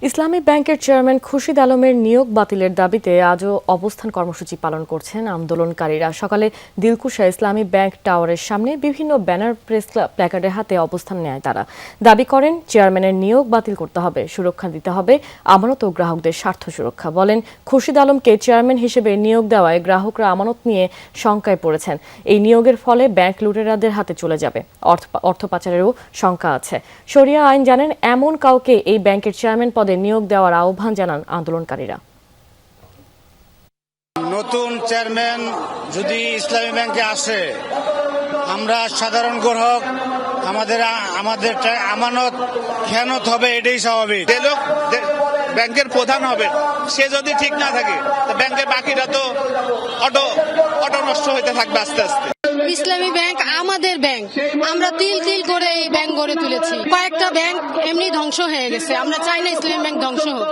ইসলামী ব্যাংকের চেয়ারম্যান খুরশিদ আলমের নিয়োগ বাতিলের দাবিতে আজও অবস্থান কর্মসূচি পালন করছেন আন্দোলনকারীরা। সকালে দিলকুশা ইসলামী ব্যাংক টাওয়ারের সামনে বিভিন্ন ব্যানার প্রেস প্ল্যাকার্ডের হাতে অবস্থান নেয় তারা। দাবি করেন চেয়ারম্যানের নিয়োগ বাতিল করতে হবে, সুরক্ষা দিতে হবে আমানত ও গ্রাহকদের স্বার্থ সুরক্ষা। বলেন খুরশিদ আলমকে চেয়ারম্যান হিসেবে নিয়োগ দেওয়ায় গ্রাহকরা আমানত নিয়ে শঙ্কায় পড়েছেন। এই নিয়োগের ফলে ব্যাংক লুটেরাদের হাতে চলে যাবে, অর্থ পাচারেরও শঙ্কা আছে। শরিয়া আইন জানেন এমন কাউকে এই ব্যাংকের চেয়ারম্যান পদে নিয়োগ দেওয়ার আহ্বান জানান আন্দোলনকারীরা। নতুন চেয়ারম্যান যদি ইসলামী ব্যাংকে আসে, আমরা সাধারণ গ্রাহক আমাদের আমানত খেয়ানত হবে, এটাই স্বাভাবিক। যে লোক ব্যাংকের প্রধান হবে সে যদি ঠিক না থাকে, ব্যাংকের বাকিরা তো অটো নষ্ট হইতে থাকবে আস্তে আস্তে। ইসলামী ব্যাংক আমাদের ব্যাংক, আমরা তিল তিল করে এই ব্যাংক গড়ে তুলেছি। কয়েকটা ব্যাংক এমনি ধ্বংস হয়ে গেছে, আমরা চাই না ইসলামী ব্যাংক ধ্বংস হোক।